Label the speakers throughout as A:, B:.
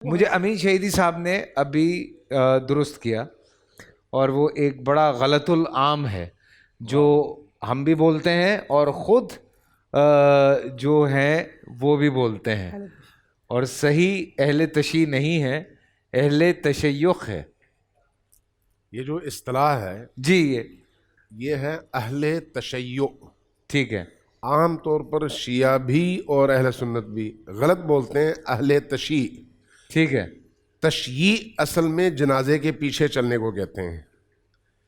A: مجھے امین شہیدی صاحب نے ابھی درست کیا، اور وہ ایک بڑا غلط العام ہے جو ہم بھی بولتے ہیں اور خود جو ہیں وہ بھی بولتے ہیں، اور صحیح اہل تشیع نہیں ہے، اہل تشیع ہے۔
B: یہ جو اصطلاح ہے
A: جی
B: یہ ہے اہل تشیع۔
A: ٹھیک ہے،
B: عام طور پر شیعہ بھی اور اہل سنت بھی غلط بولتے ہیں اہل تشیع۔
A: ٹھیک ہے،
B: تشییع اصل میں جنازے کے پیچھے چلنے کو کہتے ہیں۔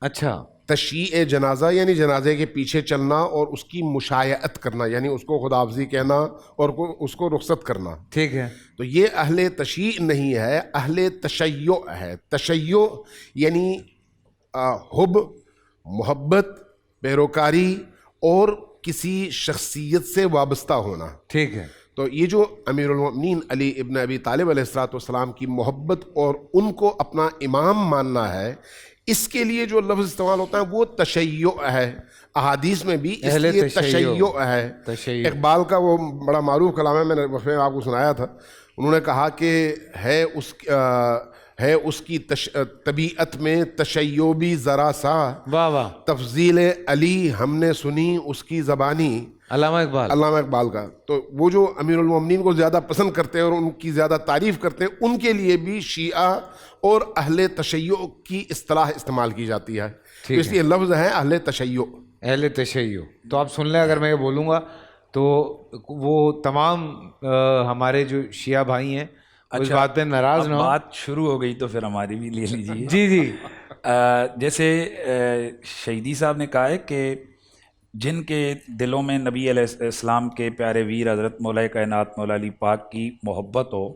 A: اچھا
B: تشییع جنازہ یعنی جنازے کے پیچھے چلنا اور اس کی مشایعت کرنا، یعنی اس کو خداحافظی کہنا اور اس کو رخصت کرنا۔
A: ٹھیک ہے،
B: تو یہ اہل تشیع نہیں ہے، اہل تشیع ہے۔ تشیع یعنی حب، محبت، پیروکاری اور کسی شخصیت سے وابستہ ہونا۔
A: ٹھیک ہے،
B: تو یہ جو امیر المؤمنین علی ابن ابی طالب علیہ السلام کی محبت اور ان کو اپنا امام ماننا ہے، اس کے لیے جو لفظ استعمال ہوتا ہے وہ تشیع ہے۔ احادیث میں بھی اس لیے تشیع ہے۔
A: تشیع
B: اقبال کا وہ بڑا معروف کلام ہے، میں نے وقفے میں آپ کو سنایا تھا۔ انہوں نے کہا کہ ہے اس کی طبیعت میں تشیع بھی ذرا سا،
A: واہ واہ،
B: تفضیل علی ہم نے سنی اس کی زبانی۔
A: علامہ اقبال۔
B: علامہ اقبال کا تو وہ جو امیر المؤمنین کو زیادہ پسند کرتے ہیں اور ان کی زیادہ تعریف کرتے ہیں، ان کے لیے بھی شیعہ اور اہل تشیع کی اصطلاح استعمال کی جاتی ہے، تو اس لیے لفظ ہے اہل تشیع۔
A: اہل تشیع تو آپ سن لیں، اگر میں یہ بولوں گا تو وہ تمام ہمارے جو شیعہ بھائی ہیں اس بات پہ ناراض نہ ہو۔
C: بات شروع ہو گئی تو پھر ہماری بھی لے لیجیے۔
A: جی جی،
C: جیسے شہیدی صاحب نے کہا ہے کہ جن کے دلوں میں نبی علیہ السلام کے پیارے ویر حضرت مولا کائنات مولا علی پاک کی محبت ہو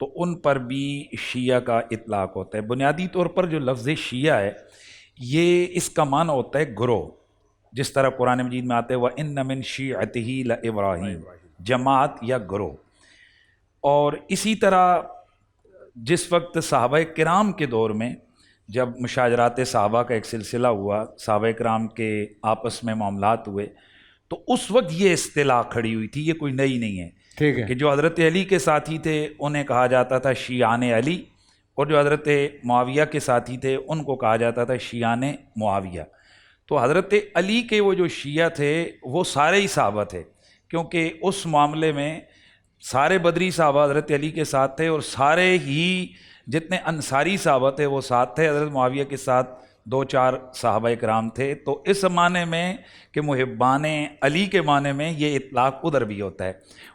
C: تو ان پر بھی شیعہ کا اطلاق ہوتا ہے۔ بنیادی طور پر جو لفظ شیعہ ہے یہ اس کا معنی ہوتا ہے گروہ، جس طرح قرآن مجید میں آتے ہیں وَإِنَّ مِن شِيعَتِهِ لَإِبْرَاهِيمَ، جماعت یا گروہ۔ اور اسی طرح جس وقت صحابہ کرام کے دور میں جب مشاجرات صحابہ کا ایک سلسلہ ہوا، صحابہ کرام کے آپس میں معاملات ہوئے، تو اس وقت یہ اصطلاح کھڑی ہوئی تھی، یہ کوئی نئی نہیں ہے۔
A: ٹھیک ہے،
C: کہ جو حضرت علی کے ساتھی تھے انہیں کہا جاتا تھا شیعان علی، اور جو حضرت معاویہ کے ساتھی تھے ان کو کہا جاتا تھا شیعان معاویہ۔ تو حضرت علی کے وہ جو شیعہ تھے وہ سارے ہی صحابہ تھے، کیونکہ اس معاملے میں سارے بدری صحابہ حضرت علی کے ساتھ تھے، اور سارے ہی جتنے انصاری صحابہ تھے وہ ساتھ تھے، حضرت معاویہ کے ساتھ 2-4 صحابہ کرام تھے۔ تو اس معنی میں کہ محبان علی کے معنی میں یہ اطلاق ادھر بھی ہوتا ہے۔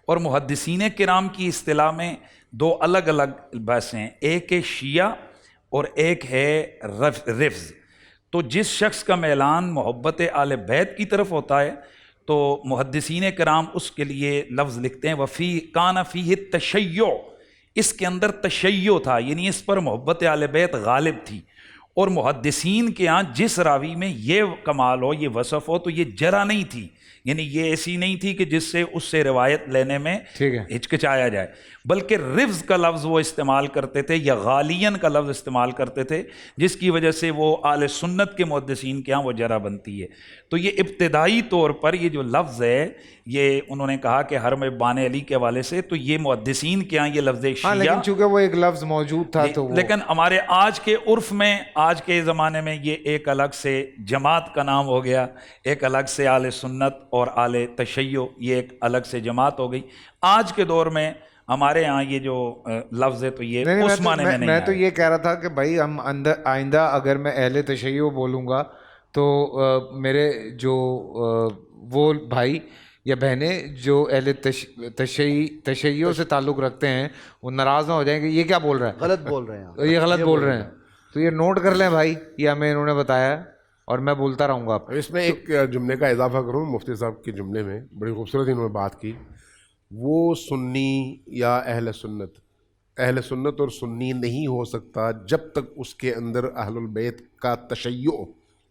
C: اور محدثین کرام کی اصطلاح میں 2 الگ الگ بحث ہیں، ایک ہے شیعہ اور ایک ہے رفض۔ تو جس شخص کا میلان محبت آل بیت کی طرف ہوتا ہے تو محدثین کرام اس کے لیے لفظ لکھتے ہیں وفی کان فیہ تشیع، اس کے اندر تشیع تھا، یعنی اس پر محبت آل بیت غالب تھی۔ اور محدثین کے ہاں جس راوی میں یہ کمال ہو، یہ وصف ہو، تو یہ جرح نہیں تھی، یعنی یہ ایسی نہیں تھی کہ جس سے اس سے روایت لینے میں ہچکچایا جائے، بلکہ رفظ کا لفظ وہ استعمال کرتے تھے یا غالین کا لفظ استعمال کرتے تھے، جس کی وجہ سے وہ آل سنت کے محدثین کے ہاں وہ جرح بنتی ہے۔ تو یہ ابتدائی طور پر یہ جو لفظ ہے یہ انہوں نے کہا کہ حرم بان علی کے حوالے سے، تو یہ محدثین کے ہاں یہ لفظ شیعہ،
A: لیکن چونکہ وہ ایک لفظ موجود تھا تو
C: لیکن ہمارے آج کے عرف میں آج کے زمانے میں یہ ایک الگ سے جماعت کا نام ہو گیا، ایک الگ سے آل سنت اور آل تشیع، یہ ایک الگ سے جماعت ہو گئی۔ آج کے دور میں ہمارے ہاں یہ جو لفظ ہے تو یہ اس معنی میں نہیں
A: میں
C: ہے۔
A: تو یہ کہہ رہا تھا کہ بھائی ہم آئندہ اگر میں اہل تشیع بولوں گا تو میرے جو وہ بھائی یا بہنیں جو اہل تشیع سے تعلق رکھتے ہیں وہ ناراض نہ ہو جائیں کہ یہ کیا بول رہا ہے،
D: غلط بول رہے ہیں،
A: یہ غلط بول رہے ہیں۔ تو یہ نوٹ کر لیں بھائی، یہ ہمیں انہوں نے بتایا اور میں بولتا رہوں گا۔
B: اس میں ایک جملے کا اضافہ کروں، مفتی صاحب کے جملے میں بڑی خوبصورت انہوں نے بات کی، وہ سنی یا اہل سنت اور سنی نہیں ہو سکتا جب تک اس کے اندر اہل البیت کا تشیع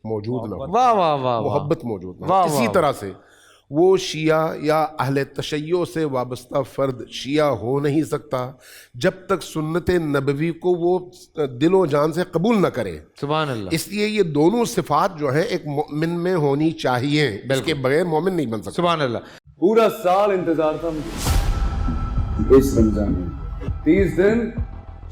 B: موجود نہ ہو،
A: واہ واہ واہ،
B: محبت موجود نہ ہو۔ اسی طرح سے وہ شیعہ یا اہل تشیع سے وابستہ فرد شیعہ ہو نہیں سکتا جب تک سنت نبوی کو وہ دل و جان سے قبول نہ کرے۔
A: سبحان اللہ۔
B: اس لیے یہ دونوں صفات جو ہیں ایک مومن میں ہونی چاہیے، اس کے بغیر مومن نہیں بن سکتا۔
A: سبحان اللہ۔
E: پورا سال انتظار تھا مجھے، اس رمضان میں 30 دن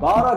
D: 12